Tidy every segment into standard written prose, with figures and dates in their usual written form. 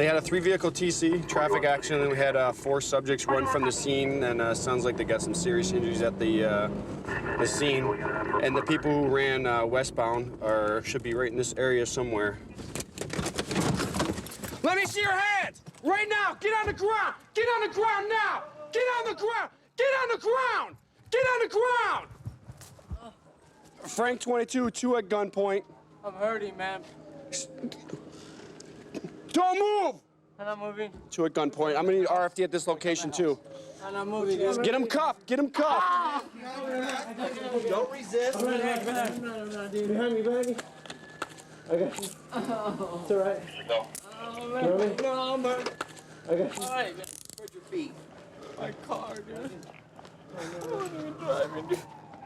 They had a 3-vehicle TC, traffic accident. We had 4 subjects run from the scene, and sounds like they got some serious injuries at the scene. And the people who ran westbound should be right in this area somewhere. Let me see your hands! Right now! Get on the ground! Get on the ground now! Get on the ground! Get on the ground! Get on the ground! Frank 22, 2 at gunpoint. I'm hurting, man. Don't move! I'm not moving. 2 at gunpoint. I'm gonna need RFD at this location too. I'm not moving. Get him cuffed! Get him cuffed! Ah! Don't resist. Behind me, behind me. Okay. It's all right. Go. No, I'm hurt. Okay. All right, man. Spread your feet. My car, dude. I wasn't even driving, dude.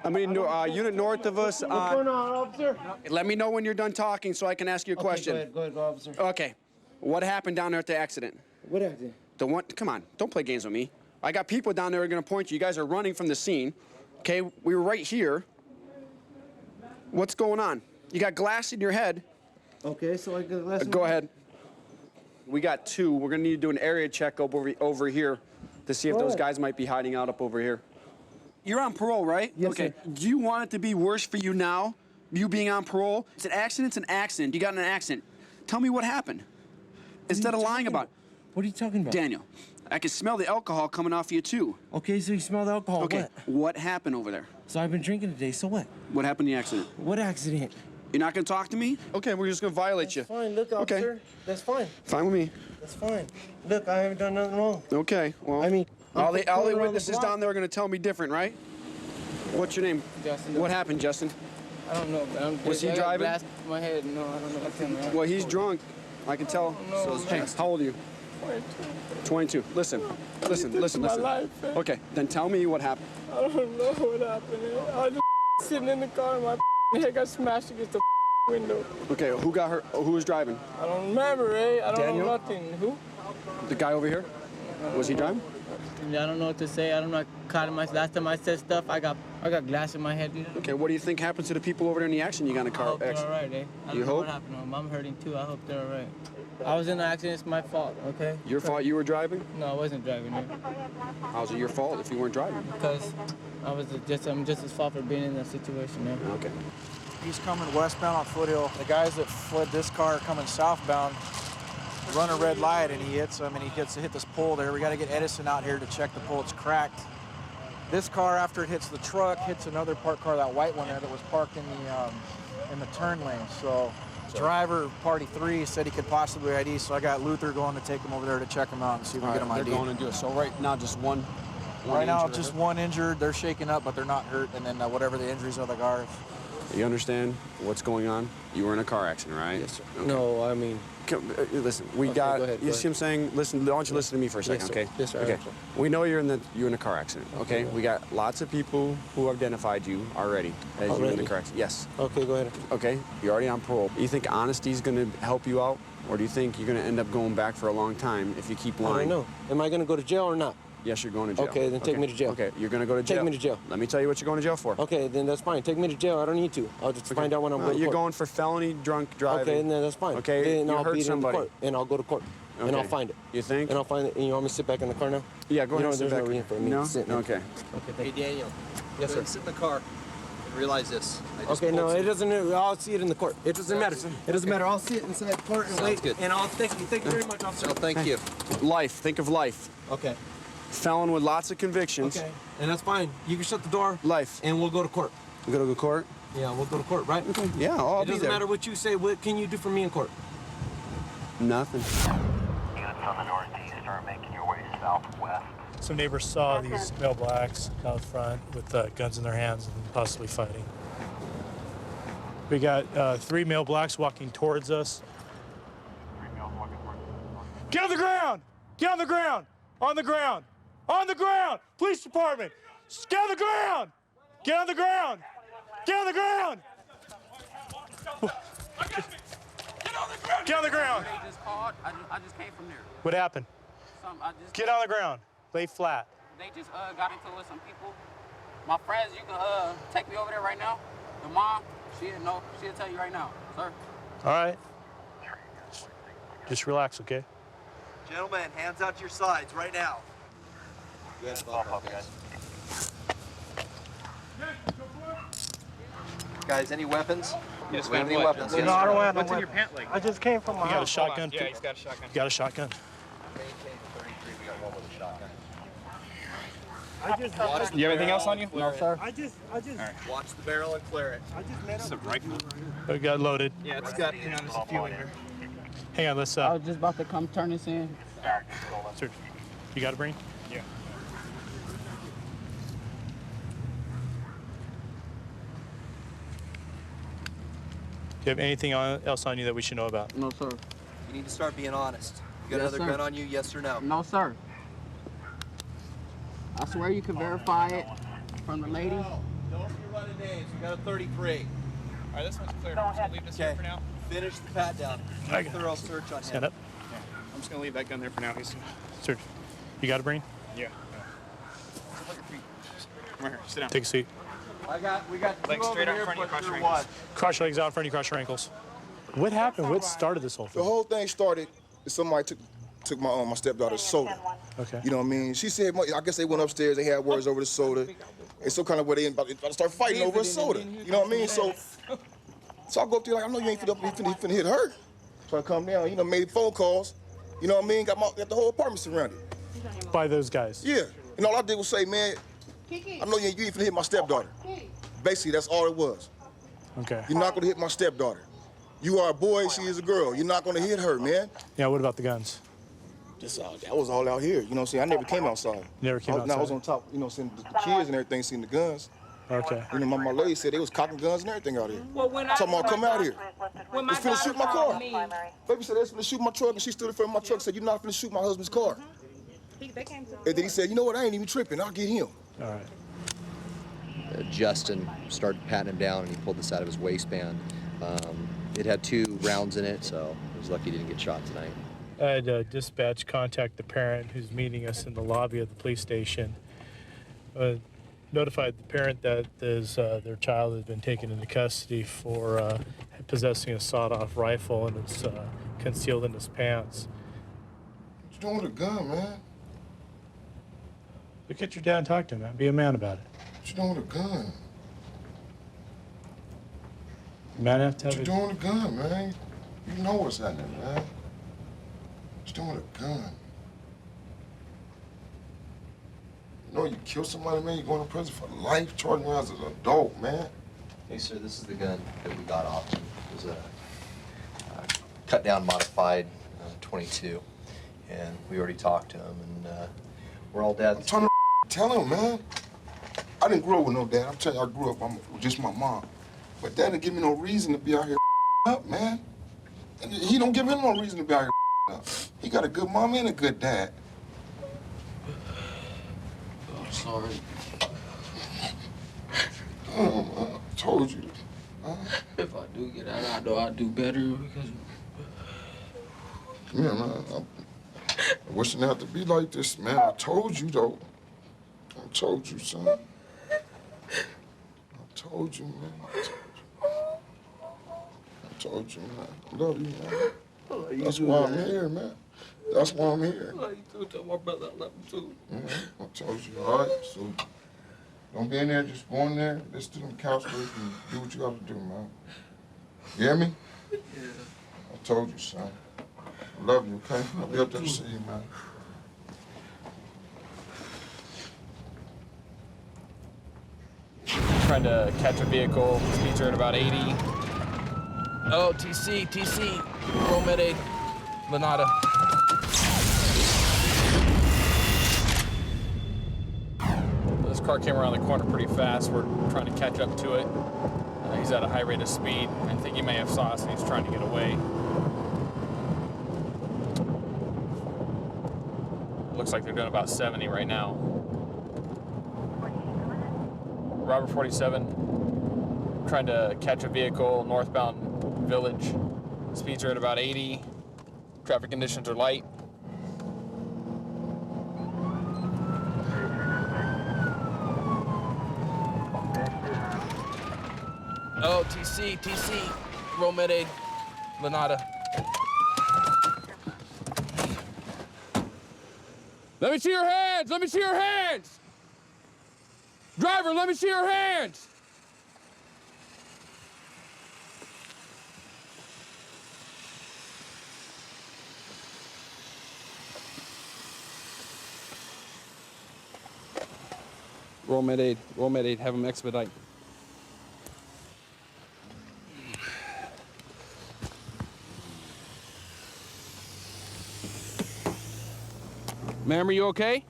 I mean, unit north of us. What's going on, officer? Let me know when you're done talking so I can ask you a question. Go ahead, officer. Okay. What happened down there at the accident? What accident? The one. Come on. Don't play games with me. I got people down there who are gonna point you. You guys are running from the scene. Okay. We were right here. What's going on? You got glass in your head. Okay, so I got glass. Go ahead. We got 2. We're gonna need to do an area check over here to see if those guys might be hiding out up over here. You're on parole, right? Yes, okay. sir. Do you want it to be worse for you now, you being on parole? It's an accident, it's an accident. You got in an accident. Tell me what happened. Instead of lying about it. What are you talking about? Daniel, I can smell the alcohol coming off you too. Okay, so you smell the alcohol. Okay, what happened over there? So I've been drinking today, so what? What happened in the accident? What accident? You're not gonna talk to me? Okay, we're just gonna violate you. That's fine, look, officer. Okay. That's fine. Fine with me. That's fine. Look, I haven't done nothing wrong. Okay, well. I mean, all the around the witnesses block. down there are gonna tell me different, right? What's your name? Justin. What happened, Justin? I don't know, man. Was he I got driving? glass in my head. No, I don't know what's in there. Well, he's drunk. I can tell. No, Hey, how old are you? 22. Listen. My life, man. Okay, then tell me what happened. I don't know what happened. I was just sitting in the car and my head got smashed against the window. Okay, who got hurt? Who was driving? I don't remember, eh? I don't Daniel? know nothing. Who? The guy over here? Was he driving? I don't know what to say. I don't know. Last time I said stuff, I got glass in my head. Dude. Okay, what do you think happened to the people over there in the accident you got in a I car hope they're all accident? right, eh? I don't You know hope? what happened to them. I'm hurting too. I hope they're all right. I was in an accident. It's my fault, okay? Your fault you were driving? No, I wasn't driving. Eh? How's it your fault if you weren't driving? Because I'm just as fault for being in that situation, man. Okay. He's coming westbound on Foothill. The guys that fled this car are coming southbound, run a red light, and he hits them, and he gets to hit this pole there. We got to get Edison out here to check the pole. It's cracked. This car, after it hits the truck, hits another parked car, that white one there that was parked in the turn lane. So driver, party 3, said he could possibly ID, so I got Luther going to take him over there to check him out and see if we can get him ID. They're going to do it. So right now, just one Right now, injured, just right? one injured. They're shaken up, but they're not hurt. And then whatever the injuries are, the cars. You understand what's going on? You were in a car accident, right? Yes, sir. Okay. No, I mean. Listen, we Okay, got. go ahead, you go see what I'm saying? Listen, why don't you listen to me for a second, Yes, sir. okay? Yes, sir, I Okay. understand. We know you're in a car accident, okay? We got lots of people who identified you already as you were in the Already? car accident. Yes. Okay, go ahead. Okay. You're already on parole. You think honesty is going to help you out, or do you think you're going to end up going back for a long time if you keep I lying? don't know. Am I going to go to jail or not? Yes, you're going to jail. Okay, then take me to jail. Okay, you're going to go to jail. Take me to jail. Let me tell you what you're going to jail for. Okay, then that's fine. Take me to jail. I don't need to. I'll just find out when I'm going to You're court. going for felony drunk driving. Okay, then that's fine. Okay, then you I'll hurt beat it in somebody. court, and I'll go to court, and I'll Okay. find it. You think? And I'll find it. And you want me to sit back in the car now? Yeah, go ahead. You know, and sit there's back. no reason for me No? to sit. Okay. Okay, Hey, Daniel. Yes, sir. Sit in the car and realize this. I just Okay, no, pulled it doesn't. I'll see it in the court. It doesn't matter. It doesn't matter. I'll sit inside the court and Sounds wait. good. And I'll thank you. Thank you very much, officer. So thank you. Life. Think of life. Okay. Felon with lots of convictions. Okay. And that's fine. You can shut the door. Life. And we'll go to court. We go to the court? Yeah, we'll go to court, right? Okay. Yeah, I'll It be doesn't there. matter what you say. What can you do for me in court? Nothing. Units on the northeast are making your way southwest. Some neighbors saw these male blacks out front with guns in their hands and possibly fighting. We got 3 male blacks walking towards us. Get on the ground! Get on the ground! On the ground! On the ground! Police department! Get on the ground! Get on the ground! Get on the ground! Get on the ground! They just called. I just came from there. What happened? Get on the ground. Lay flat. They just got into it with some people. My friends, you can take me over there right now. The mom, she'll know. She'll tell you right now, sir. All right. Just relax, okay? Gentlemen, hands out to your sides right now. Go ahead, guys. Guys, any weapons? You just Do we have found any what? weapons? No, Yes, I sir. don't have no What's in your weapons. pant leg? I just came from my You got a house. shotgun? Yeah, he's got a shotgun. You got a shotgun? Maintain the 33. We got one with a shotgun. Do you have anything else on you? No, sir. I just. Watch the barrel and clear it. I just met It's a rifle. We got loaded. Yeah, it's got, hang on, there's a few in here. Hang on, let's, I was just about to come turn this in. sir, you got a brain? Yeah. Do you have anything else on you that we should know about? No, sir. You need to start being honest. You got Yes, another sir. gun on you? Yes or no? No, sir. I swear you can verify it from the lady. No, don't be running names. We got a 33. All right, this one's clear. I'm just gonna leave this here Okay. for now. Finish the pat down. I Do a got thorough search on Stand him. up. I'm just gonna leave that gun there for now. He's, Sir, you got a brain? yeah. Come here, sit down. Take a seat. We got two Legs straight over out here, front of you, but cross your you're ankles. what? Cross your legs out in front of you, cross your ankles. What happened? What started this whole The thing? whole thing started. Somebody took my stepdaughter's soda. Okay. You know what I mean? She said, I guess they went upstairs. They had words over the soda, and some kind of way they about to start fighting over a soda. You know what I mean? So I go up there like, I know you ain't finna hit her. So I come down. You know, made phone calls. You know what I mean? Got the whole apartment surrounded. By those guys? Yeah. And all I did was say, man, I know you ain't finna hit my stepdaughter. Basically, that's all it was. Okay. You're not gonna hit my stepdaughter. You are a boy, she is a girl. You're not gonna hit her, man. Yeah, what about the guns? Just that was all out here. You know what I'm saying? I never came outside. Never came I was outside? on top, you know, seeing the kids and everything, seeing the guns. Okay. You know, my lady said they was cocking guns and everything out here. Well, when Talking about come out here. when my They finna shoot my daughter car. called me, Baby said they was finna shoot my truck, and she stood in front of my truck and said, you're not finna shoot my husband's car. they came to And then he said, you know what, I ain't even tripping, I'll get him. All right. Justin started patting him down, and he pulled this out of his waistband. It had 2 rounds in it, so he was lucky he didn't get shot tonight. I had dispatch contact the parent who's meeting us in the lobby of the police station. Notified the parent that their child has been taken into custody for possessing a sawed-off rifle and it's concealed in his pants. What you doing with a gun, man? Look at your dad and talk to him, man. Be a man about it. What you doing with a gun? Man, have to have What you doing with a gun, man? You know what's happening, man. What you doing with a gun? You know you kill somebody, man, you're going to prison for life, charging you as an adult, man. Hey, sir, this is the gun that we got off. It was a cut-down modified 22, and we already talked to him, and we're all dead. I'm trying to tell him, man. I didn't grow up with no dad. I'm telling you, I grew up with just my mom. But dad didn't give me no reason to be out here up, man. And he don't give him no reason to be out here up. He got a good mom and a good dad. I'm sorry. Oh, man, I told you. If I do get out, I know I'll do better because. Yeah, man. I wish it had to be like this, man. I told you, though. I told you, son. I told you, man. I told you, man. I love you, man. That's why I'm here, man. That's why I'm here. I love you too. Tell my brother I love him too. I told you, all right? So don't be in there, just go in there, listen to them couch and do what you got to do, man. You hear me? Yeah. I told you, son. I love you, okay? I'll be up there to see you, man. Trying to catch a vehicle, speeds are at about 80. Oh, TC, Romede, Lanata. This car came around the corner pretty fast. We're trying to catch up to it. He's at a high rate of speed. I think he may have saw us and he's trying to get away. Looks like they're doing about 70 right now. Robert 47, trying to catch a vehicle northbound Village. Speeds are at about 80. Traffic conditions are light. Oh, TC, Romede, Lanata. Let me see your hands! Let me see your hands! Driver, let me see your hands! Roll med aid, have them expedite. Ma'am, are you okay?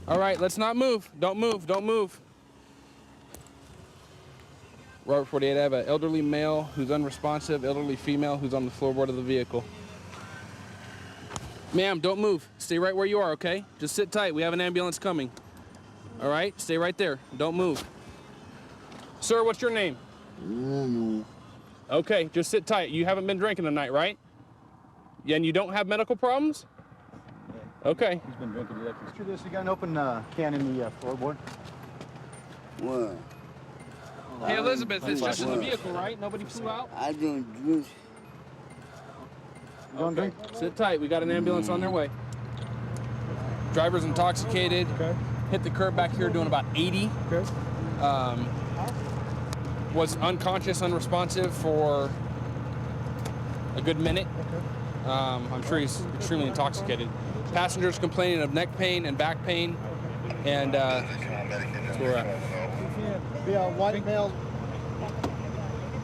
All right, let's not move. Don't move, don't move. Robert 48, I have an elderly male who's unresponsive, elderly female who's on the floorboard of the vehicle. Ma'am, don't move. Stay right where you are, okay? Just sit tight. We have an ambulance coming. All right, stay right there. Don't move. Sir, what's your name? Okay, just sit tight. You haven't been drinking tonight, right? And you don't have medical problems? Okay. He's been drinking. After this, you got an open can in the floorboard. What? Hey, Elizabeth, it's just in the vehicle, right? Nobody flew out? I don't drink. You don't drink? Sit tight. We got an ambulance on their way. Driver's intoxicated. Okay. Hit the curb back here doing about 80. Okay. Was unconscious, unresponsive for a good minute. Okay. I'm sure he's extremely intoxicated. Passengers complaining of neck pain and back pain, and that's where we're at. Be a white male.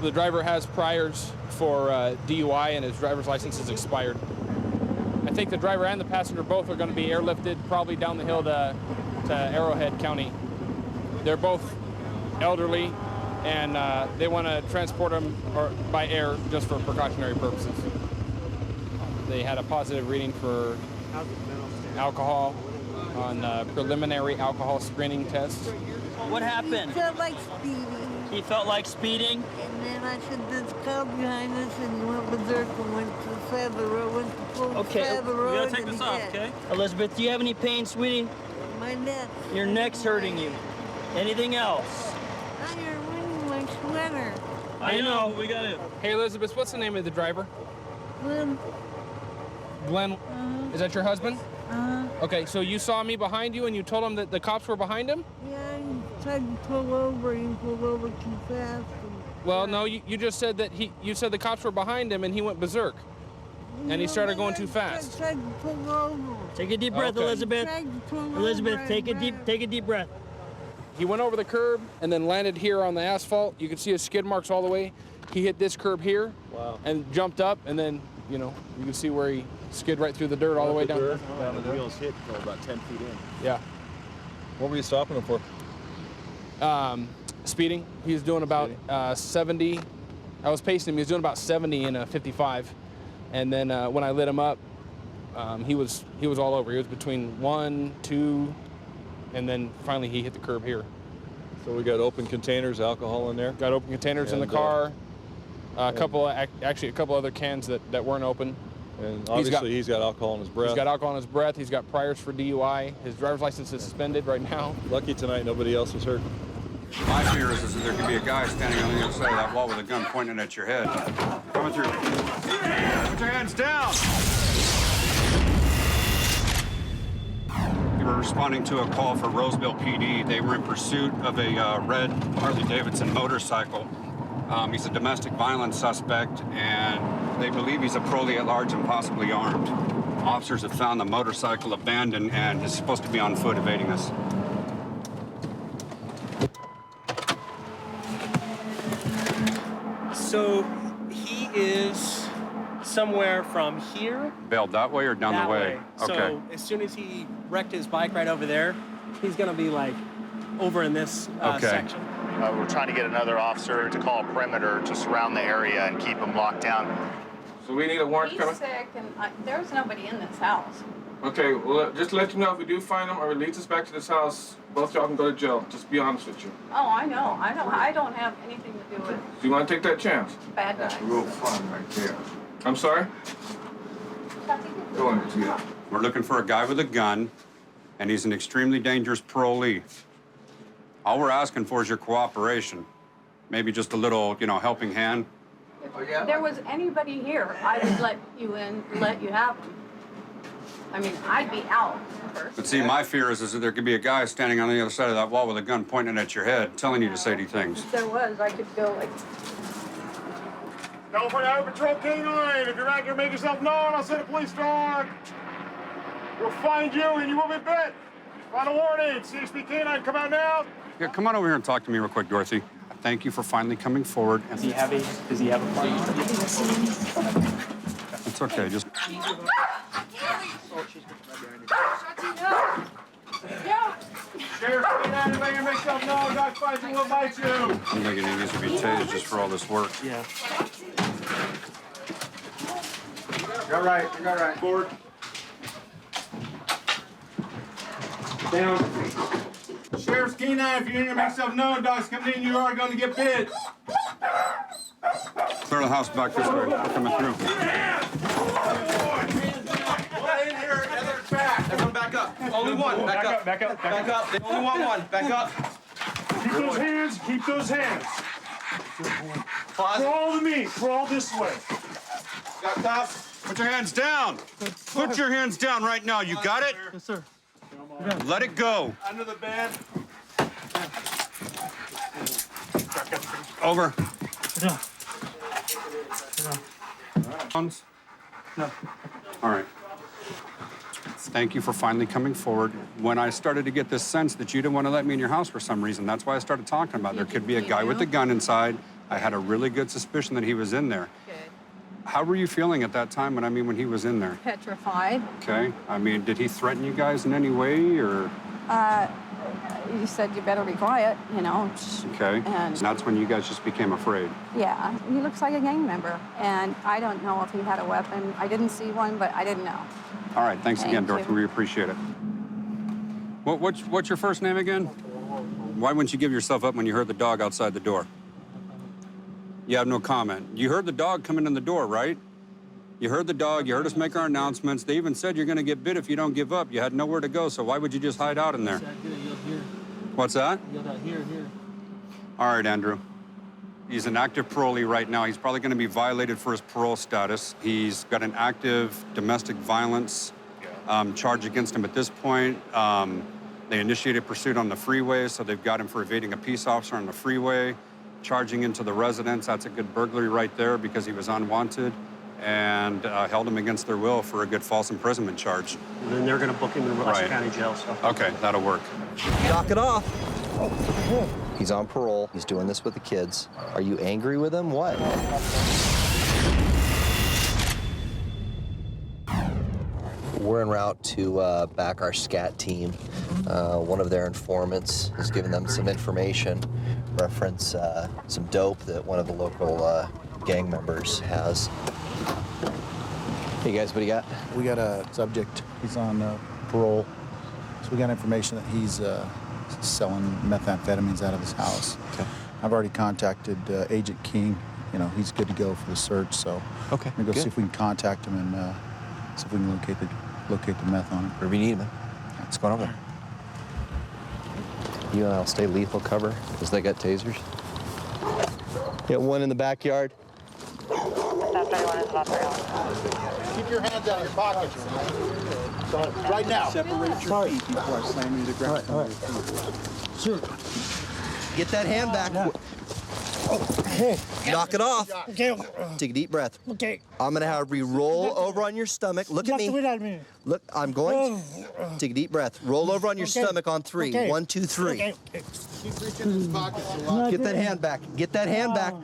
The driver has priors for DUI, and his driver's license is expired. I think the driver and the passenger both are going to be airlifted probably down the hill to Arrowhead County. They're both elderly, and they want to transport them by air just for precautionary purposes. They had a positive reading for alcohol on preliminary alcohol screening tests. What happened? He felt like speeding. He felt like speeding? And then I said, this car behind us, and he went berserk and went to the side of the road, went to full Okay, side of the we road. gotta take this off, okay? Elizabeth, do you have any pain, sweetie? My neck. Your neck's hurting you. Anything else? You're winning my sweater. I know, we got it. Hey, Elizabeth, what's the name of the driver? Glenn. Glenn, is that your husband? Uh-huh. Okay, so you saw me behind you and you told him that the cops were behind him? Yeah, he tried to pull over. He pulled over too fast. Well, no, you just said that you said the cops were behind him and he went berserk. And he started going too fast. Tried to pull over. Take a deep breath, Okay. Elizabeth. Tried to pull Elizabeth, over take a and deep breath. He went over the curb and then landed here on the asphalt. You can see his skid marks all the way. He hit this curb here. Wow. And jumped up, and then, you can see where he skid right through the dirt all the way down. Down the wheels hit about 10 feet in. Yeah. What were you stopping him for? Speeding. He was doing about 70. I was pacing him. He was doing about 70 in a 55. And then when I lit him up, he was all over. He was between 1, 2, and then finally he hit the curb here. So we got open containers, alcohol in there? Got open containers in the car. A couple other cans that weren't open. And obviously he's got alcohol in his breath. He's got alcohol in his breath. He's got priors for DUI. His driver's license is suspended right now. Lucky tonight nobody else was hurt. My fear is that there could be a guy standing on the other side of that wall with a gun pointing at your head. Coming through. Put your hands down. They were responding to a call for Roseville PD. They were in pursuit of a red Harley-Davidson motorcycle. He's a domestic violence suspect, and they believe he's a parolee at large and possibly armed. Officers have found the motorcycle abandoned and is supposed to be on foot evading us. So he is somewhere from here. Bailed that way or down that the way? Okay. So as soon as he wrecked his bike right over there, he's gonna be like over in this section. We're trying to get another officer to call a perimeter to surround the area and keep them locked down. So we need a warrant. He's sick, and there's nobody in this house. Okay, well, just to let you know, if we do find him or he leads us back to this house, both y'all can go to jail. Just be honest with you. Oh, I know. I don't have anything to do with Do you want to take that chance? bad guys. Real fun right there. I'm sorry? Go on, yeah. We're looking for a guy with a gun, and he's an extremely dangerous parolee. All we're asking for is your cooperation. Maybe just a little, helping hand. If there was anybody here, I would let you in, let you have them. I mean, I'd be out first. But see, my fear is that there could be a guy standing on the other side of that wall with a gun pointing at your head, telling you to say these things. If there was, I could go like. California Highway Patrol K9, if you're out here, make yourself known. I'll send a police dog. We'll find you and you will be bit. Final warning, CHP K9, come out now. Yeah, come on over here and talk to me real quick, Dorothy. Thank you for finally coming forward. Does he have a part? It's okay, just... Sheriff K9, if you make yourself known, Doc finds you, will bite you. I'm thinking he needs to be tased just for all this work. Yeah. You're all right, you're all right. Forward. Down. Sheriff's K9, if you need to make yourself known, Doc's coming in, you are going to get bit. Clear the house back this way. We're coming through. In here, Heather's back. Everyone back up. Only one. Back up. Back up. Back up. They only want one. Back up. Keep those hands. Keep those hands. Crawl to me. Crawl this way. Got cuffs. Put your hands down. Put your hands down right now. You got it? Yes, sir. Let it go. Under the bed. Over. No. No. All right. Thank you for finally coming forward. When I started to get this sense that you didn't want to let me in your house for some reason, that's why I started talking about there could be a guy with a gun inside. I had a really good suspicion that he was in there. Good. How were you feeling at that time when he was in there? Petrified. Okay. I mean, did he threaten you guys in any way, or? You said you better be quiet, you know. Okay. And that's when you guys just became afraid. yeah, he looks like a gang member, and I don't know if he had a weapon. I didn't see one, but I didn't know. All right. Thanks again, Thank Dorothy. you. We appreciate it. What's your first name again? Why wouldn't you give yourself up when you heard the dog outside the door? You have no comment. You heard the dog coming in the door, right? You heard the dog. You heard us make our announcements. They even said you're going to get bit if you don't give up. You had nowhere to go, so why would you just hide out in there? What's that? Here. All right, Andrew. He's an active parolee right now. He's probably going to be violated for his parole status. He's got an active domestic violence charge against him at this point. They initiated pursuit on the freeway, so they've got him for evading a peace officer on the freeway, charging into the residence. That's a good burglary right there because he was unwanted, and held him against their will for a good false imprisonment charge. And then they're going to book him in Washington County Jail. So. Okay, that'll work. Knock it off. He's on parole. He's doing this with the kids. Are you angry with him? What? We're en route to back our SCAT team. One of their informants has given them some information, reference some dope that one of the local gang members has. Hey guys, what do you got? We got a subject. He's on parole. So we got information that he's selling methamphetamines out of his house. Okay. I've already contacted Agent King. You know, he's good to go for the search. So okay, I'm gonna go good. see if we can contact him and see if we can locate the meth on him. Wherever you need him, man. What's going on there? You and I'll stay lethal cover because they got tasers. Got one in the backyard. Keep your hands out of your pockets. Right now. Separate your feet before I slam you to the ground. All right. Sure. Get that hand back. Hey. Knock it off. Okay. Take a deep breath. Okay. I'm gonna have you roll over on your stomach. Look at me. Look, I'm going. Take a deep breath. Roll over on your stomach on 3. Okay. 1, 2, 3. Okay. Keep reaching in his pockets a lot. Get that hand back. Get that hand back.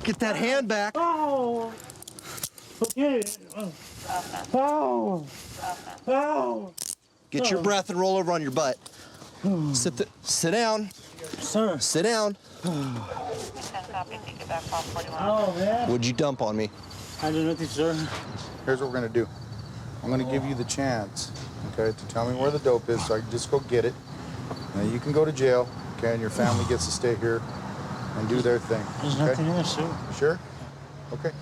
Get that hand back. Oh. Okay. Oh. Oh. Get your breath and roll over on your butt. Sit down. Sir. Sit down. Oh, man. What'd you dump on me? I do nothing, sir. Here's what we're gonna do. I'm gonna give you the chance, okay, to tell me where the dope is so I can just go get it. And you can go to jail, okay, and your family gets to stay here and do their thing. There's okay? nothing in there, sir. Sure? Okay.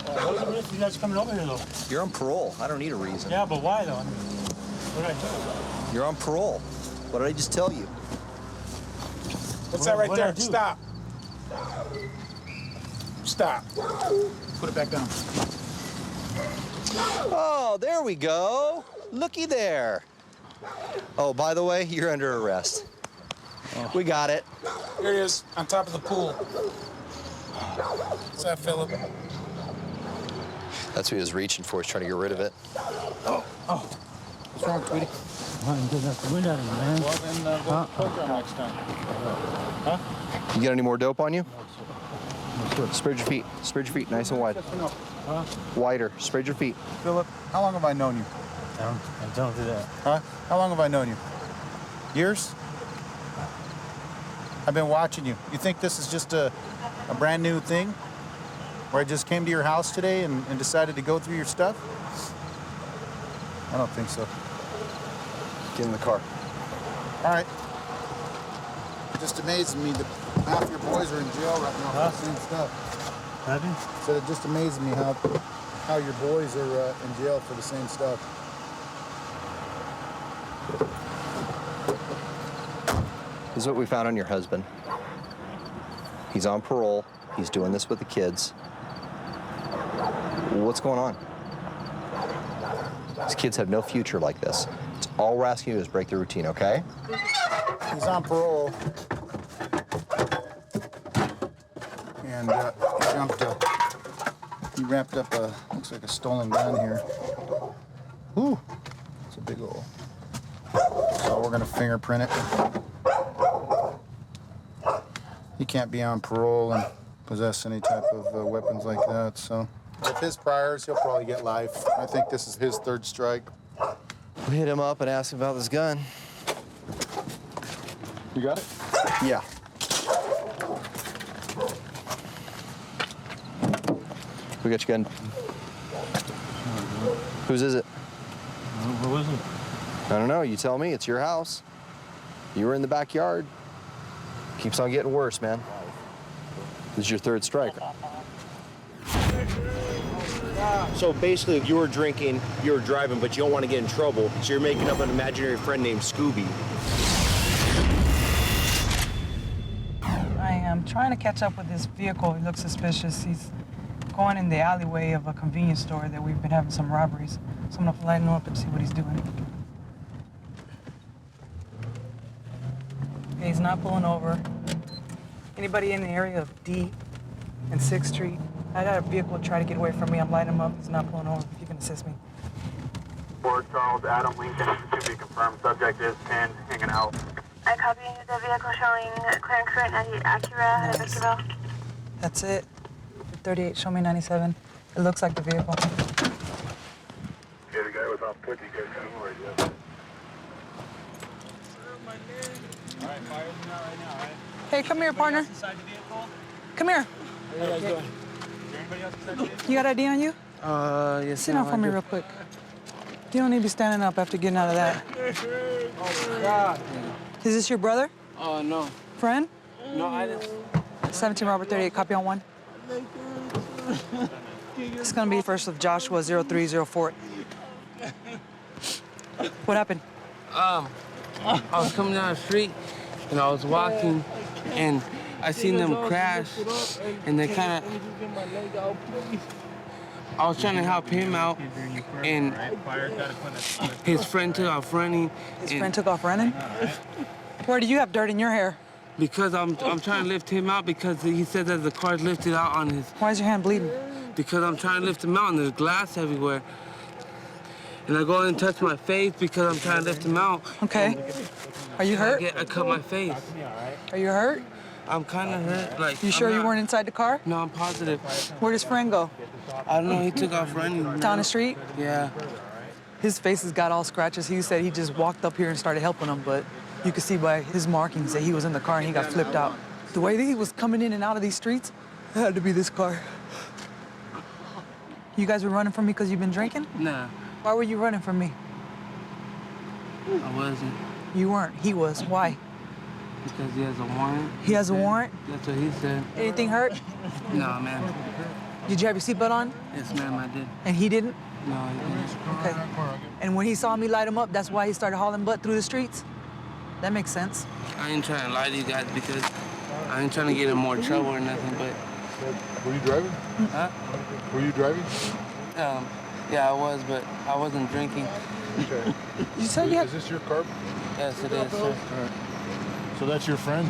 What's the risk of you guys coming over here, though? You're on parole. I don't need a reason. Yeah, but why, though? I mean, what did I do? You're on parole. What did I just tell you? What's that right What there? did I do? Stop. Stop. Put it back down. Oh, there we go. Looky there. Oh, by the way, you're under arrest. Oh. We got it. Here he is, on top of the pool. What's that, Philip? That's what he was reaching for. He's trying to get rid of it. Oh. What's wrong, Tweety? Well, then go to the program next time. Huh? You got any more dope on you? Spread your feet. Spread your feet nice and wide. Huh? Wider. Spread your feet. Philip, how long have I known you? I don't do that. Huh? How long have I known you? Years? I've been watching you. You think this is just a brand new thing? Where I just came to your house today and decided to go through your stuff? I don't think so. Get in the car. All right. It just amazes me that half your boys are in jail right now for the same stuff. So it just amazes me how your boys are in jail for the same stuff. This is what we found on your husband. He's on parole. He's doing this with the kids. What's going on? These kids have no future like this. It's all we're asking you is break the routine, okay? He's on parole. And he wrapped up looks like a stolen gun here. Ooh, it's a big ol'. So we're gonna fingerprint it. He can't be on parole and possess any type of weapons like that, so. With his priors, he'll probably get life. I think this is his third strike. We hit him up and asked him about this gun. You got it? Yeah. We got your gun. Whose is it? Who is it? I don't know. You tell me. It's your house. You were in the backyard. Keeps on getting worse, man. This is your third strike. So basically, if you were drinking, you were driving, but you don't want to get in trouble, so you're making up an imaginary friend named Scooby. I am trying to catch up with this vehicle. He looks suspicious. He's going in the alleyway of a convenience store that we've been having some robberies. So I'm gonna light him up and see what he's doing. Okay, he's not pulling over. Anybody in the area of D and 6th Street? I had a vehicle try to get away from me. I'm lighting him up. He's not pulling over. If you can assist me. Ford Charles Adam Lincoln, to be confirmed. Subject is pinned, hanging out. I copy the vehicle showing clearance rate 90 Acura out of Victorville. That's it. 38, show me 97. It looks like the vehicle. Yeah, the guy was on foot. You guys got him right, yeah. All right, fire's out right now, right? Hey, come here, partner. Inside the vehicle? Come here. How you guys doing? Is there anybody else inside the vehicle? You got ID on you? Yes. Sit down for me real quick. You don't need to be standing up after getting out of that. Oh, God. Is this your brother? No. Friend? No, I didn't. 17 Robert 38, copy on 1. It's gonna be first of Joshua 0304. What happened? I was coming down the street and I was walking and I seen them crash and they kind of, I was trying to help him out and his friend took off running. His friend took off running? Where do you have dirt in your hair? Because I'm trying to lift him out because he said that the car's lifted out on his... Why is your hand bleeding? Because I'm trying to lift him out and there's glass everywhere. And I go in and touch my face because I'm trying to lift him out. Okay. Are you hurt? I cut my face. Are you hurt? I'm kind of hurt. Like, You sure you weren't inside the car? No, I'm positive. Where'd his friend go? I don't know. He took off running. Down the street? Yeah. His face has got all scratches. He said he just walked up here and started helping him, but you could see by his markings that he was in the car and he got flipped out. The way that he was coming in and out of these streets, it had to be this car. You guys were running from me because you've been drinking? Nah. Why were you running from me? I wasn't. You weren't. He was. Why? Because he has a warrant. He has a warrant? That's what he said. Anything hurt? No, man. Did you have your seatbelt on? Yes, ma'am, I did. And he didn't? No, he didn't. Okay. And when he saw me light him up, that's why he started hauling butt through the streets? That makes sense. I ain't trying to lie to you guys because I ain't trying to get in more trouble or nothing, but... Were you driving? Huh? Were you driving? Yeah, I was, but I wasn't drinking. Okay. You said you had... Is this your car? Yes, it is, sir. All right. So that's your friend?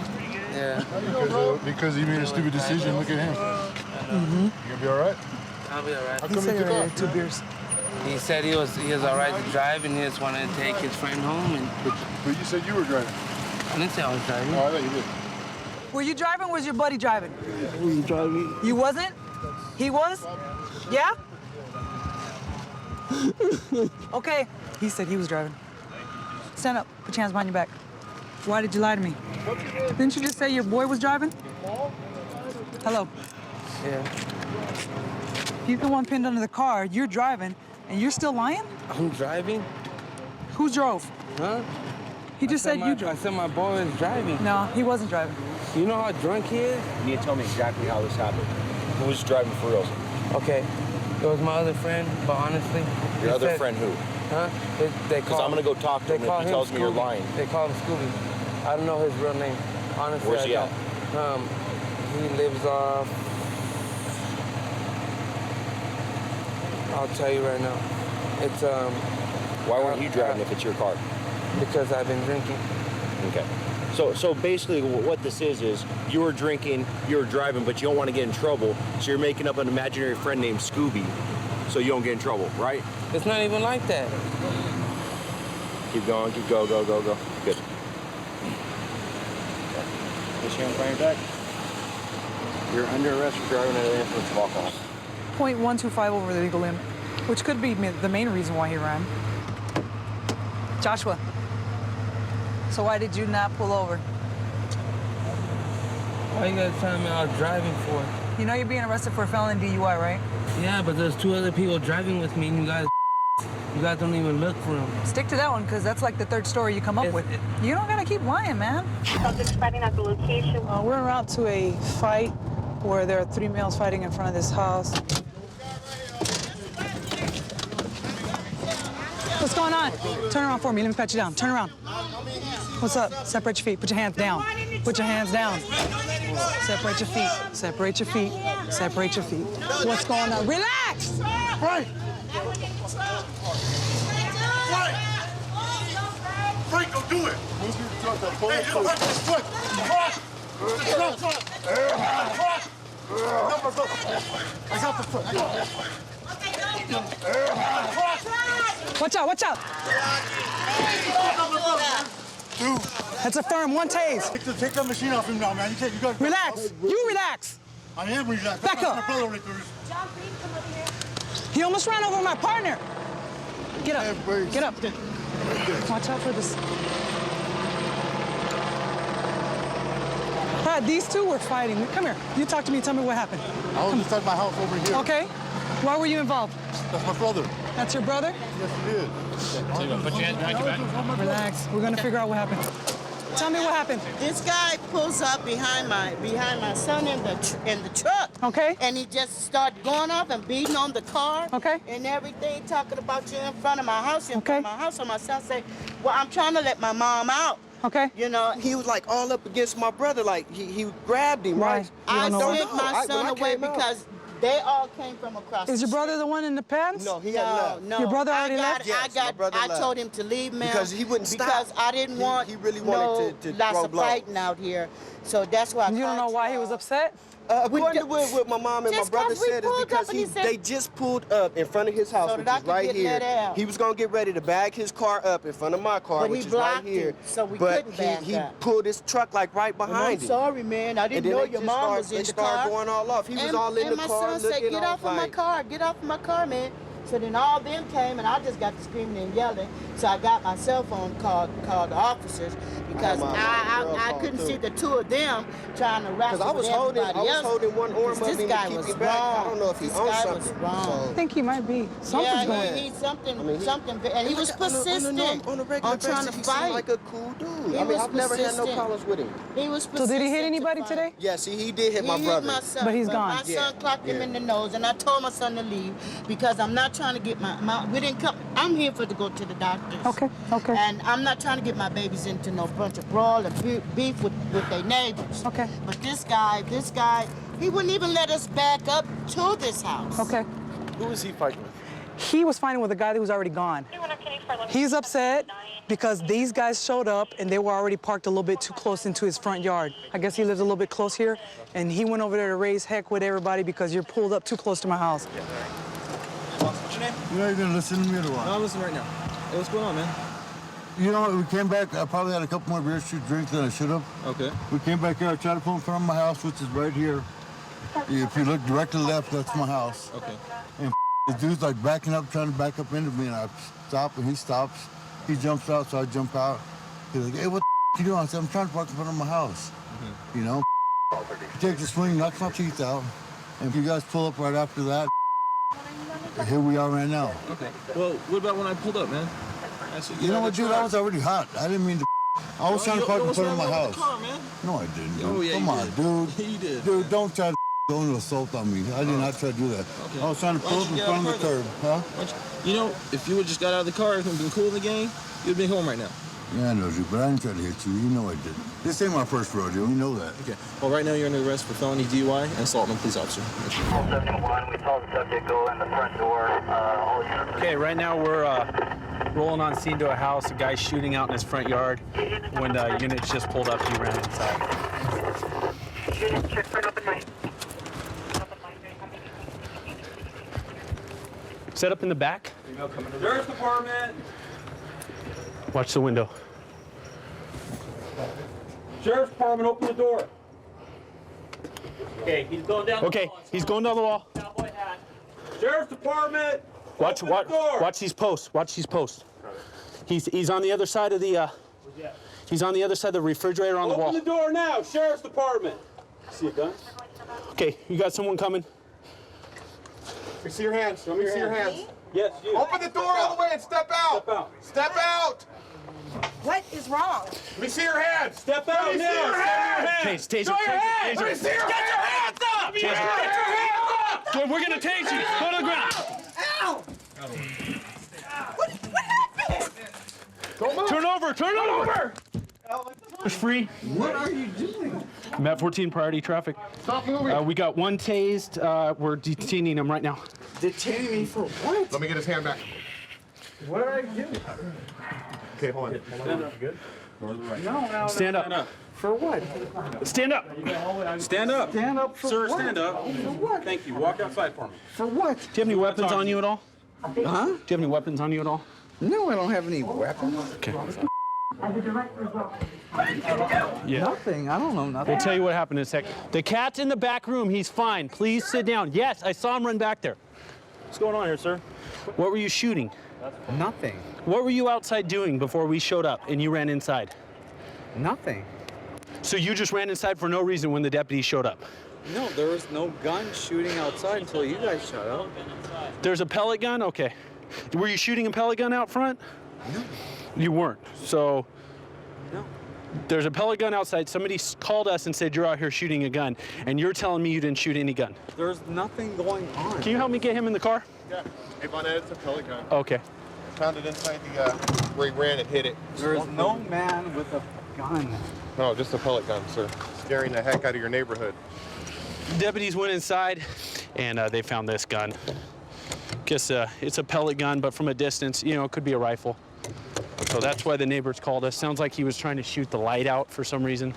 Yeah. Because he made a stupid decision. Look at him. Mm-hmm. You gonna be all right? I'll be all right. How He come said you he took had off? 2 beers. He said he was all right to drive, and he just wanted to take his friend home. And But you said you were driving. I didn't say I was driving. Oh, I thought you did. Were you driving or was your buddy driving? I wasn't driving. You wasn't? He was? Yeah? Okay. He said he was driving. Stand up. Put your hands behind your back. Why did you lie to me? Didn't you just say your boy was driving? Hello. Yeah. He's the one pinned under the car. You're driving, and you're still lying? I'm driving? Who drove? Huh? He just said you I drove. said my boy was driving. No, he wasn't driving. You know how drunk he is? You need to tell me exactly how this happened. Who was driving for real? Okay. It was my other friend, but honestly... Your he other said- friend who? Huh? They Because I'm going to go talk to him if he tells me you're lying. They call him Scooby. I don't know his real name. Honestly, Where's he I at? don't. He lives off... I'll tell you right now. It's, Why weren't you driving if it's your car? Because I've been drinking. Okay. So basically what this is you were drinking, you were driving, but you don't want to get in trouble, so you're making up an imaginary friend named Scooby so you don't get in trouble, right? It's not even like that. Keep going, go. Good. Put your hands behind your back. You're under arrest for driving under the influence of alcohol. 0.125 over the legal limit, which could be the main reason why he ran. Joshua, so why did you not pull over? Why you guys telling me I was driving for? You know you're being arrested for a felony DUI, right? Yeah, but there's 2 other people driving with me, and you guys don't even look for them. Stick to that one, because that's like the 3rd story you come up with. You don't gotta keep lying, man. Subject fighting at the location. We're en route to a fight where there are 3 males fighting in front of this house. What's going on? Turn around for me. Let me pat you down. Turn around. What's up? Separate your feet. Put your hands down. Put your hands down. Separate your feet. Separate your feet. Separate your feet. What's going on? Relax! Frank! Frank, don't do it! Hey, you don't hurt this foot! I got the foot. Watch out, watch out! Dude. That's a firm, 1 tase. Take the machine off him now, man. You got Relax. You relax. I am relaxed. Back up. My brother right there. He almost ran over my partner. Get up. Get up. Watch out for this. Brad, these 2 were fighting. Come here. You talk to me. Tell me what happened. I was inside my house over here. Okay. Why were you involved? That's my brother. That's your brother? Yes, it is. So you're gonna put your hands behind your back? Relax. We're gonna figure out what happened. Tell me what happened. This guy pulls up behind my son in the truck. Okay. And he just started going off and beating on the car. Okay. And everything, talking about you in front of my house, in front of my house. And my son say, well, I'm trying to let my mom out. Okay. You know, He was like all up against my brother, like he grabbed him, right? I don't sent know. my son away because they all came from across Is the your brother the one in the pants? No, he had left. No, Your brother already left? I told him to leave, man. Because he wouldn't Because stop. I didn't want He really wanted to lots throw of blows. fighting out here. So that's why You don't know why he was upset? According to what my mom and my Just brother 'cause we said is pulled because up and he said- they just pulled up in front of his house, So which that I is could right get here. let out. He was gonna get ready to bag his car up in front of my car, But which he is right blocked here. him, so we but couldn't back he up. pulled his truck like right And behind I'm him. sorry, man. I And didn't then know they your just mom was in they the started car. going all off. He was And- all in and the my car son said, looking get all off of my like. car, get off of my car, man. So then all them came, and I just got to screaming and yelling. So I got my cell phone, called the officers, because I couldn't see the 2 of them trying to wrestle Because I was with everybody else. holding one arm of This him guy to was keep him back. I wrong. don't know if he This owns guy something. was wrong. I think he might be. Something's going on. He something, and he was On persistent a regular on trying to basis, he seemed fight. like a cool dude. He I mean, was I've never had no persistent. problems with him. He was So persistent. did he hit to anybody fight. today? Yes, he did hit my He brother. hit my son, But he's gone. My son clocked him in the nose, and I told my son to leave because I'm not trying to get we didn't come. I'm here to go to the doctors. Okay, okay. And I'm not trying to get my babies into no bunch of brawl and beef with their neighbors. Okay. But this guy, he wouldn't even let us back up to this house. Okay. Who was he fighting with? He was fighting with a guy that was already gone. He's upset because these guys showed up and they were already parked a little bit too close into his front yard. I guess he lives a little bit close here, and he went over there to raise heck with everybody because you're pulled up too close to my house. What's your name? You're not even listening to me or what? No, I'm listening right now. Hey, what's going on, man? You know, we came back, I probably had a couple more beers to drink than I should have. Okay. We came back here, I tried to pull in front of my house, which is right here. If you look directly left, that's my house. Okay. And the dude's like backing up, trying to back up into me, and I stop, and he stops. He jumps out, so I jump out. He's like, hey, what the you doing? I said, I'm trying to park in front of my house. You know? He takes a swing, knocks my teeth out. And if you guys pull up right after that, here we are right now. Okay. Well, what about when I pulled up, man? You know what, dude? I was already hot. I didn't mean to. I was trying to park in front of my house. Car, man. No, I didn't. Oh, yeah, Come on, dude. You did. Dude, don't try to go into assault on me. I did not try to do that. Okay. I was trying to pull up in front of the curb. Huh? You know, if you would just got out of the car and been cool in the gang, you'd been home right now. Yeah, I know, dude, but I didn't try to hit you. You know I didn't. This ain't my first rodeo. You know that. Okay. Well, right now you're under arrest for felony DUI and assault on a police officer. 71, we saw the subject go in the front door. All units. Okay, right now we're rolling on scene to a house. A guy's shooting out in his front yard. When the units just pulled up, he ran inside. Unit, check for an open mic. Set up in the back. Sheriff's Department. Watch the window. Sheriff's Department, open the door. Okay, he's going down. Okay, he's going down the wall. Sheriff's Department. Watch these posts. Watch these posts. He's on the other side of the. He's on the other side of the refrigerator on the wall. Open the door now, Sheriff's Department. See a gun? Okay, you got someone coming. Let me see your hands. Let me see your hands. Yes, you. Open the door all the way and step out. Step out. Step out. What is wrong? Let me see your hands. Step out now. Let me see your hands. Taser. Show your hands. Let me see your hands. Get your hands up. Get your hands up. Good, we're gonna tase you. Go to the ground. Ow! What happened? Turn over. It's free. What are you doing? I'm at 14 priority traffic. Stop moving. We got one tased. We're detaining him right now. Detaining me for what? Let me get his hand back. What are you doing? Okay, hold on. Stand up. Good. No. Stand up. For what? Stand up. Stand up. Stand up for Sir, what? stand up. For what? Thank you. Walk outside for me. For what? Do you have any weapons on you at all? Huh? Do you have any weapons on you at all? No, I don't have any weapons. Okay. Yeah. Nothing. I don't know nothing. We'll tell you what happened in a sec. The cat's in the back room. He's fine. Please sit down. Yes, I saw him run back there. What's going on here, sir? What were you shooting? Nothing. What were you outside doing before we showed up and you ran inside? Nothing. So you just ran inside for no reason when the deputies showed up? No, there was no gun shooting outside until you guys shot up. There's a pellet gun? Okay. Were you shooting a pellet gun out front? No. You weren't. So no. There's a pellet gun outside. Somebody called us and said you're out here shooting a gun, and you're telling me you didn't shoot any gun. There's nothing going on. Can you help me get him in the car? Yeah. Hey, Bonnet, it's a pellet gun. Okay. Found it inside the where he ran and hit it. There is no man with a gun. No, just a pellet gun, sir. Scaring the heck out of your neighborhood. Deputies went inside, and they found this gun. Guess it's a pellet gun, but from a distance, you know, it could be a rifle. So that's why the neighbors called us. Sounds like he was trying to shoot the light out for some reason.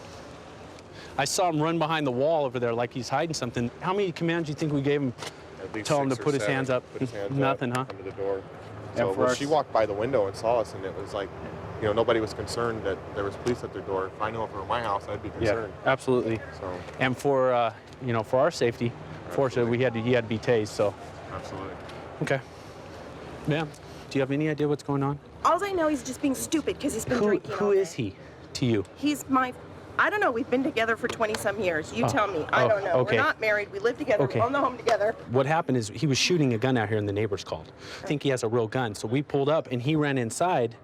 I saw him run behind the wall over there like he's hiding something. How many commands do you think we gave him? Tell him to put his hands up. Put his hands Nothing, up, huh? Under the door. So well, she walked by the window and saw us, and it was like, you know, nobody was concerned that there was police at their door. If I knew if it were my house, I'd be concerned. Yeah, absolutely. So. And for you know, for our safety, fortunately, he had to be tased. So. Absolutely. Okay. Ma'am, do you have any idea what's going on? All I know, he's just being stupid because he's been drinking. Who is he to you? He's my. I don't know. We've been together for 20-some years. You tell me. I don't know. Okay. We're not married. We live together. Okay. We own the home together. What happened is he was shooting a gun out here and the neighbors called. I think he has a real gun. So we pulled up and he ran inside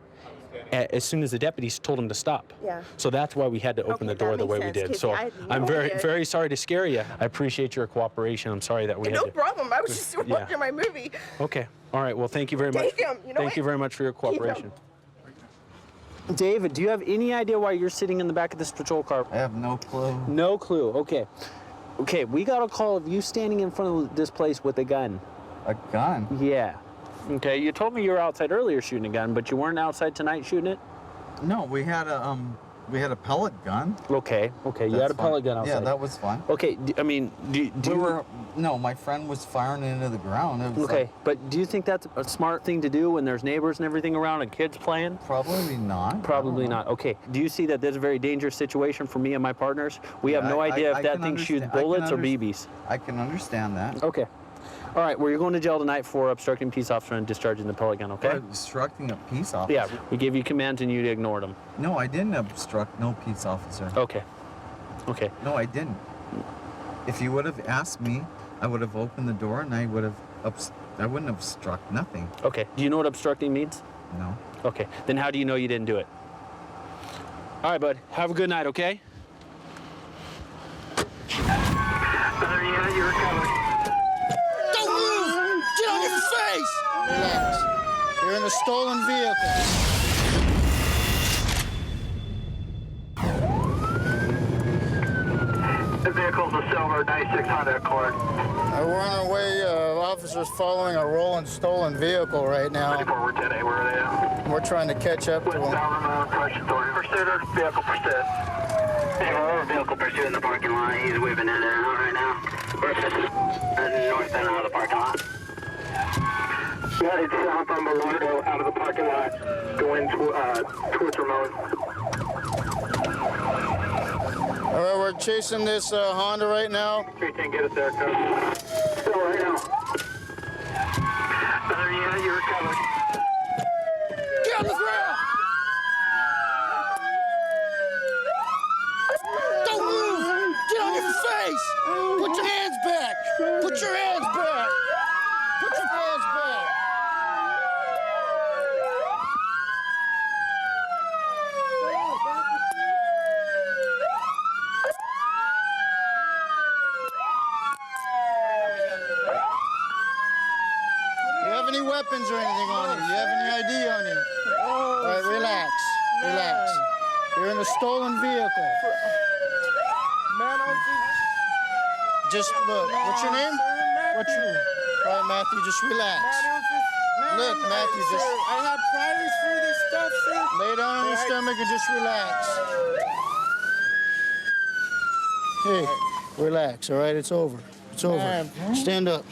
as soon as the deputies told him to stop. Yeah. So that's why we had to open the door the way we did. So I'm very sorry to scare you. I appreciate your cooperation. I'm sorry that we had No to. problem. I was just watching my movie. Okay. All right. Well, thank you very much. Take him. You know Thank what? you very much for your cooperation. David, do you have any idea why you're sitting in the back of this patrol car? I have no clue. No clue. Okay. Okay, we got a call of you standing in front of this place with a gun. A gun? Yeah. Okay, you told me you were outside earlier shooting a gun, but you weren't outside tonight shooting it? No, we had a pellet gun. Okay, you had a pellet gun outside. Yeah, that was fine. Okay, I mean, No, my friend was firing into the ground. It was okay, but do you think that's a smart thing to do when there's neighbors and everything around and kids playing? Probably not. Probably not. Okay. Do you see that this is a very dangerous situation for me and my partners? We have no idea if that thing shoots bullets or BBs. I can understand that. Okay. All right, well, you're going to jail tonight for obstructing a peace officer and discharging the pellet gun, okay? For obstructing a peace officer? Yeah, we gave you commands and you ignored them. No, I didn't obstruct no peace officer. Okay. Okay. No, I didn't. If you would have asked me, I would have opened the door and I wouldn't have obstruct nothing. Okay. Do you know what obstructing means? No. Okay. Then how do you know you didn't do it? All right, bud. Have a good night, okay? Yeah, you're recovered. Don't move! Get on your face! Relax. You're in a stolen vehicle. The vehicle's a silver 9600 Accord. We're on our way. Officers following a rolling stolen vehicle right now. 94, 10A, where are they at? We're trying to catch up to them. Pursuiter, vehicle pursuit. Vehicle pursuit in the parking lot. He's whipping in and out right now. Northbound out of the parking lot. Headed south on Bellardo out of the parking lot, going towards Ramon. All right, we're chasing this Honda right now. 310, get us there, cuz. Still right now. Yeah, you're recovered. Get on the ground! Don't move! Get on your face! Put your hands back! Put your hands back! Put your hands back! You have any weapons or anything on you? You have any ID on you? All right, relax. Relax. You're in a stolen vehicle. Man, Just look. What's your name? What's your name? All right, Matthew, just relax. Look, Matthew, just... I have priors for this stuff, sir. Lay down on your stomach and just relax. Hey, relax, all right? It's over. It's over. Stand up.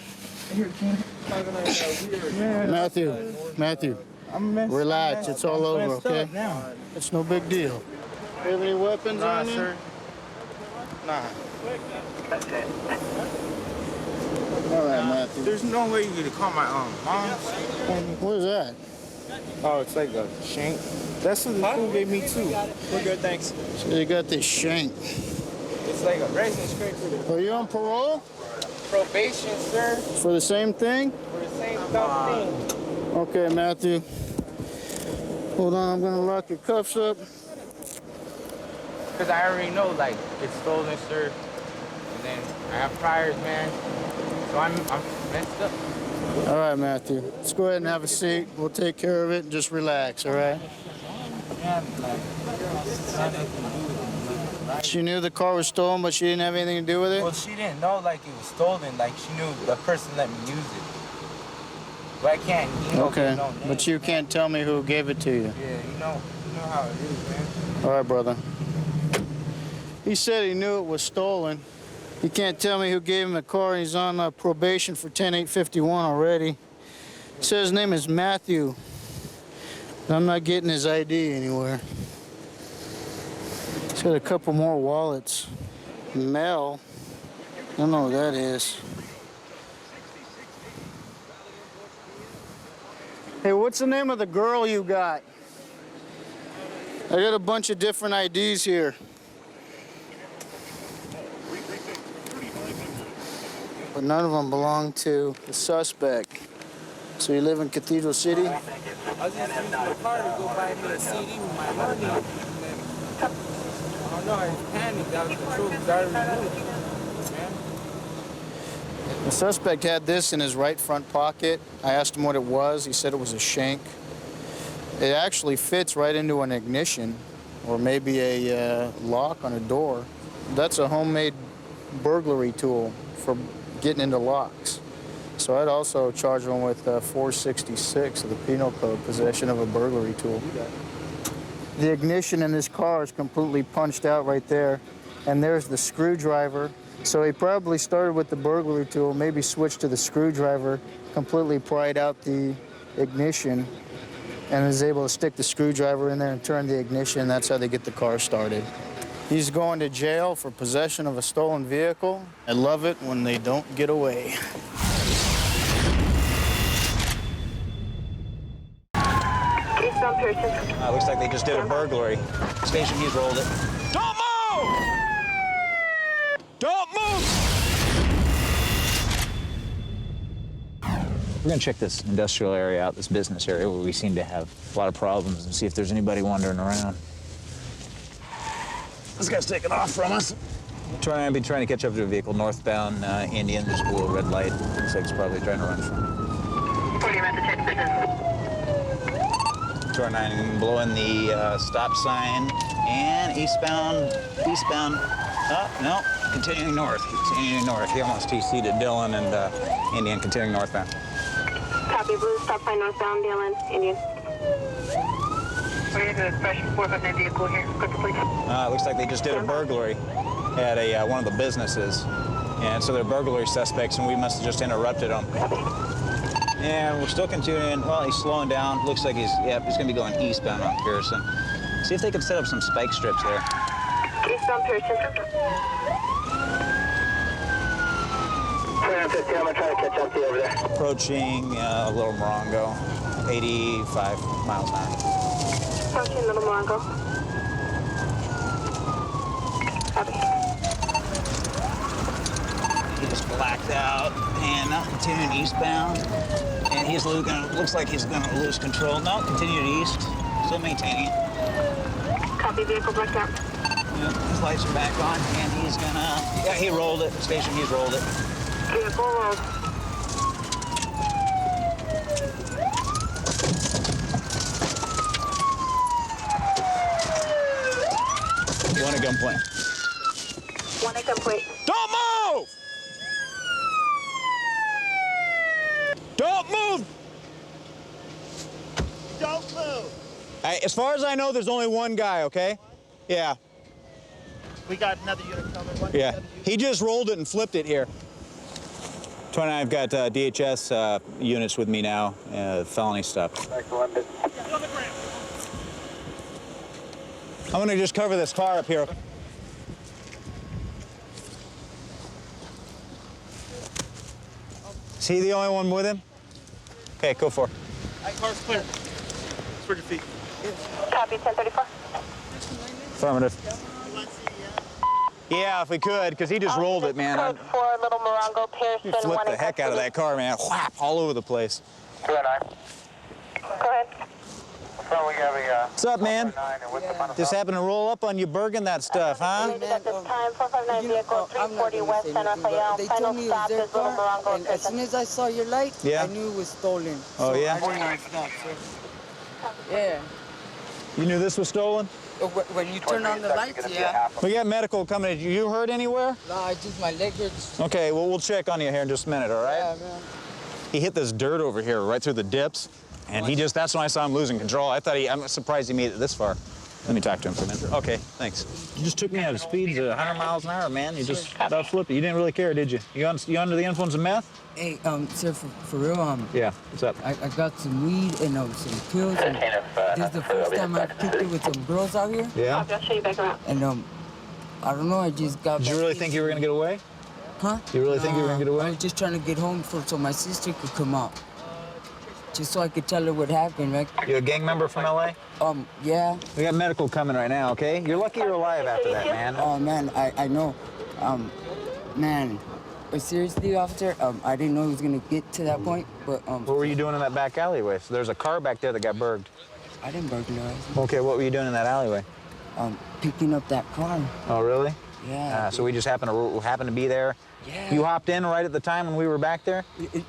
Matthew, relax. It's all over, okay? It's no big deal. You have any weapons on you? Sir. Nah. All right, Matthew. There's no way you could call my mom. What is that? Oh, it's like a shank. That's what the fool gave me too. We're good, thanks. So you got this shank. It's like a resin scraper. Are you on parole? Probation, sir. For the same thing? For the same thing. Okay, Matthew. Hold on, I'm gonna lock your cuffs up. Because I already know, like, it's stolen, sir. And then I have priors, man. So I'm messed up. All right, Matthew. Let's go ahead and have a seat. We'll take care of it and just relax, all right? She knew the car was stolen, but she didn't have anything to do with it? Well, she didn't know, like, it was stolen. Like, she knew the person let me use it. But I can't, Okay, but you can't tell me who gave it to you. Yeah, you know how it is, man. All right, brother. He said he knew it was stolen. He can't tell me who gave him the car. He's on probation for 10-851 already. He says his name is Matthew. I'm not getting his ID anywhere. He's got a couple more wallets. Mel. I don't know who that is. Hey, what's the name of the girl you got? I got a bunch of different IDs here. But none of them belong to the suspect. So you live in Cathedral City? I was just using the car to go buy me a CD with my money. And then, I don't know, I was panicked out of control because I already knew it. The suspect had this in his right front pocket. I asked him what it was. He said it was a shank. It actually fits right into an ignition or maybe a lock on a door. That's a homemade burglary tool for getting into locks. So I'd also charge him with 466 of the Penal Code, possession of a burglary tool. The ignition in this car is completely punched out right there, and there's the screwdriver. So he probably started with the burglary tool, maybe switched to the screwdriver, completely pried out the ignition, and is able to stick the screwdriver in there and turn the ignition. That's how they get the car started. He's going to jail for possession of a stolen vehicle. I love it when they don't get away. Looks like they just did a burglary. Station, he's rolled it. Don't move! Don't move! We're gonna check this industrial area out, this business area where we seem to have a lot of problems, and see if there's anybody wandering around. This guy's taking off from us. I've been trying to catch up to a vehicle northbound Indian, just below red light. Looks like he's probably trying to run from it. 209 blowing the stop sign, and eastbound. Oh, no, continuing north. He almost TC'd at Dillon and Indian, continuing northbound. Copy, blue, stop sign northbound, Dillon, Indian. We're into the special 459 vehicle here. Quick, please. Looks like they just did a burglary at one of the businesses, and so they're burglary suspects, and we must have just interrupted them. And we're still continuing. Well, he's slowing down. Looks like he's going to be going eastbound on Pearson. See if they can set up some spike strips there. Eastbound Pearson. 350, I'm going to try to catch up to you over there. Approaching Little Morongo, 85 miles an hour. Approaching Little Morongo. Copy. He just blacked out, and now continuing eastbound. And he's looks like he's going to lose control. No, continuing east, still maintaining it. Copy, vehicle blacked out. Yep, his lights are back on, and he's gonna, yeah, he rolled it. Station, he's rolled it. Vehicle rolled. One at gunpoint. One at gunpoint. Don't move! Don't move! Don't move! As far as I know, there's only one guy, okay? Yeah. We got another unit coming. Yeah. He just rolled it and flipped it here. 29, I've got DHS units with me now, felony stuff. Back to London. I'm gonna just cover this car up here. Is he the only one with him? Okay, go for it. Car's clear. Spread your feet. Copy, 1034. Affirmative. Yeah, if we could, because he just rolled it, man. Code 4, Little Morongo, Pearson. He flipped the heck out of that car, man. Whap, all over the place. 209. Go ahead. What's up, man? Just happened to roll up on you, Bergen, that stuff, huh? At this time, 459 vehicle, 340 West San Rafael. They Final told me it stop was their is Little car, Morongo, and as soon as I saw your light, Yeah. I knew it was stolen. Oh, So yeah? I didn't want to stop, sir. Yeah. You knew this was stolen? When you turn on the lights, yeah. We got medical coming. You hurt anywhere? No, I just, my leg hurts. Okay, well, we'll check on you here in just a minute, all right? Yeah, man. He hit this dirt over here right through the dips, and that's when I saw him losing control. I'm surprised he made it this far. Let me talk to him for a minute. Okay, thanks. You just took me out of speeds at 100 miles an hour, man. You just about flipped it. You didn't really care, did you? You under the influence of meth? Hey, sir, for real, Yeah, what's up? I got some weed and some pills, and this is the first time I kicked it with some girls out here. Yeah? I'll show you back around. And I don't know, I just got. Did you really think you were gonna get away? Huh? You really think you were gonna get away? I was just trying to get home so my sister could come out. Just so I could tell her what happened, right? You a gang member from LA? Yeah. We got medical coming right now, okay? You're lucky you're alive after that, man. Oh, man, I know. Man, but seriously, officer, I didn't know he was gonna get to that point, but What were you doing in that back alleyway? So there's a car back there that got burgled. I didn't burglarize. Okay, what were you doing in that alleyway? Picking up that car. Oh, really? Yeah. So we just happened to be there. Yeah. You hopped in right at the time when we were back there?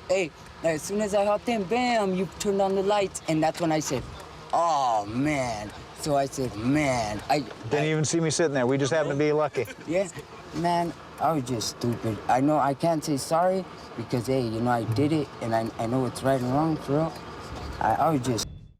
Hey, as soon as I hopped in, bam, you turned on the lights, and that's when I said, oh, man. So I said, man, Didn't even see me sitting there. We just happened to be lucky. Yeah. Man, I was just stupid. I know I can't say sorry because, hey, you know, I did it and I know it's right and wrong, for real. I was just